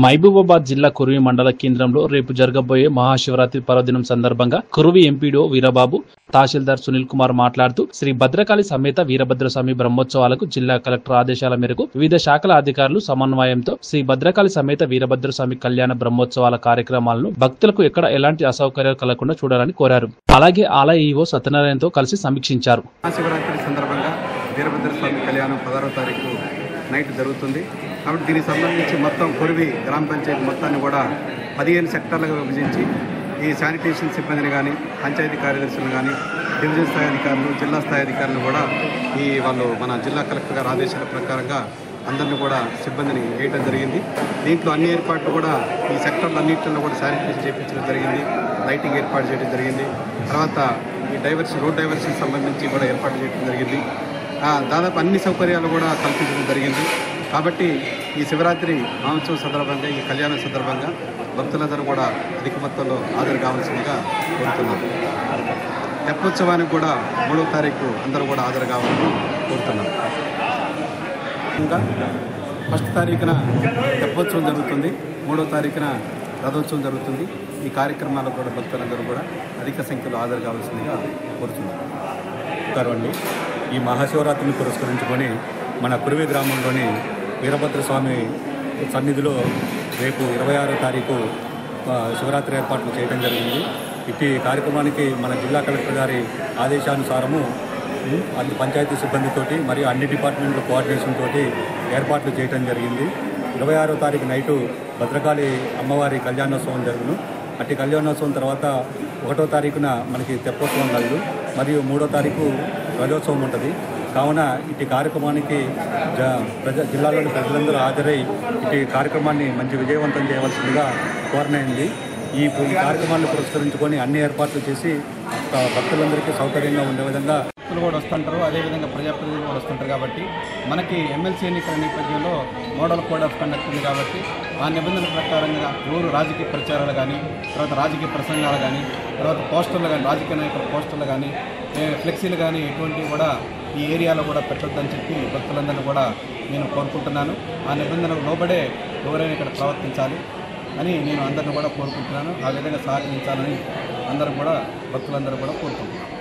మహబూబాబాద్ జిల్లా కురువి మండల కేంద్రంలో రేపు జరగబోయే మహాశివరాత్రి పర్వదినం సందర్భంగా కురువి ఎంపీడీఓ వీరబాబు, తహసీల్దార్ సునీల్ కుమార్ మాట్లాడుతూ శ్రీ భద్రకాళి సమేత వీరభద్రస్వామి బ్రహ్మోత్సవాలకు జిల్లా కలెక్టర్ ఆదేశాల మేరకు వివిధ శాఖల అధికారులు సమన్వయంతో శ్రీ భద్రకాళి సమేత వీరభద్రస్వామి కళ్యాణ బ్రహ్మోత్సవాల కార్యక్రమాలను భక్తులకు ఎక్కడ ఎలాంటి అసౌకర్యాలు కలగకుండా చూడాలని కోరారు. అలాగే ఆలయ ఈవో సత్యనారాయణతో కలిసి సమీక్షించారు. మహాశివరాత్రి సందర్భంగా వీరభద్రస్వామి కళ్యాణం 16వ తారీఖు నైట్ జరుగుతుంది. కాబట్టి దీనికి సంబంధించి మొత్తం కురువి గ్రామ పంచాయతీ మొత్తాన్ని కూడా 15 సెక్టార్లుగా విభజించి ఈ శానిటేషన్ సిబ్బందిని కానీ, పంచాయతీ కార్యదర్శులను కానీ, డివిజన్ స్థాయి అధికారులు, జిల్లా స్థాయి అధికారులు కూడా వాళ్ళు మన జిల్లా కలెక్టర్ గారి ఆదేశాల ప్రకారంగా అందరినీ కూడా సిబ్బందిని వేయడం జరిగింది. దీంట్లో అన్ని ఏర్పాట్లు కూడా ఈ సెక్టార్లు అన్నింటిలో కూడా శానిటేషన్ చేయించడం జరిగింది, లైటింగ్ ఏర్పాటు చేయడం జరిగింది. తర్వాత ఈ రోడ్ డైవర్షన్ సంబంధించి కూడా ఏర్పాటు చేయడం జరిగింది. దాదాపు అన్ని సౌకర్యాలు కూడా కల్పించడం జరిగింది. కాబట్టి ఈ శివరాత్రి మహోత్సవం సందర్భంగా, ఈ కళ్యాణం సందర్భంగా భక్తులందరూ కూడా అధిక మొత్తంలో హాజరు కావాల్సిందిగా కోరుతున్నాను. తెప్పోత్సవానికి కూడా 3వ తారీఖు అందరూ కూడా హాజరు కావాలని కోరుతున్నాను. ఇంకా 1వ తారీఖున తెప్పోత్సవం జరుగుతుంది, 3వ తారీఖున రథోత్సవం జరుగుతుంది. ఈ కార్యక్రమాలకు కూడా భక్తులందరూ కూడా అధిక సంఖ్యలో హాజరు కావాల్సిందిగా కోరుతున్నాను. అండి, ఈ మహాశివరాత్రిని పురస్కరించుకొని మన కురువి గ్రామంలోని వీరభద్రస్వామి సన్నిధిలో రేపు 26వ తారీఖు శివరాత్రి ఏర్పాట్లు చేయడం జరిగింది. ఇట్టి కార్యక్రమానికి మన జిల్లా కలెక్టర్ గారి ఆదేశానుసారము అన్ని పంచాయతీ సిబ్బందితోటి మరియు అన్ని డిపార్ట్మెంట్ల కోఆర్డినేషన్ తోటి ఏర్పాట్లు చేయడం జరిగింది. 26వ తారీఖు నైటు భద్రకాళి అమ్మవారి కళ్యాణోత్సవం జరుగును. అట్టి కళ్యాణోత్సవం తర్వాత 1వ తారీఖున మనకి తెప్పోత్సవం కలదు, మరియు 3వ తారీఖు రథోత్సవం ఉంటుంది. కావున ఇటు కార్యక్రమానికి జిల్లాలోని ప్రజలందరూ హాజరై ఇటు కార్యక్రమాన్ని మంచి విజయవంతం చేయవలసిందిగా కోరనైంది. ఈ కార్యక్రమాన్ని పురస్కరించుకొని అన్ని ఏర్పాట్లు చేసి భక్తులందరికీ సౌకర్యంగా ఉండే విధంగా భక్తులు కూడా వస్తుంటారు, అదేవిధంగా ప్రజాప్రతినిధులు కూడా వస్తుంటారు. కాబట్టి మనకి ఎమ్మెల్సీ ఎన్నికల నేపథ్యంలో మోడల్ కోడ్ ఆఫ్ కండక్ట్ ఉంది. కాబట్టి ఆ నిబంధనల ప్రకారంగా ఎవరు రాజకీయ ప్రచారాలు కానీ, తర్వాత రాజకీయ ప్రసంగాలు కానీ, తర్వాత పోస్టర్లు కానీ, రాజకీయ నాయకుల పోస్టర్లు కానీ, ఫ్లెక్సీలు కానీ ఎటువంటివి కూడా ఈ ఏరియాలో కూడా పెట్టొద్దని చెప్పి భక్తులందరినీ కూడా నేను కోరుకుంటున్నాను. ఆ నిబంధనలకు లోబడే ఎవరైనా ఇక్కడ ప్రవర్తించాలి అని నేను అందరిని కూడా కోరుకుంటున్నాను. ఆ విధంగా సహకరించాలని అందరూ కూడా భక్తులందరూ కూడా కోరుకుంటున్నాను.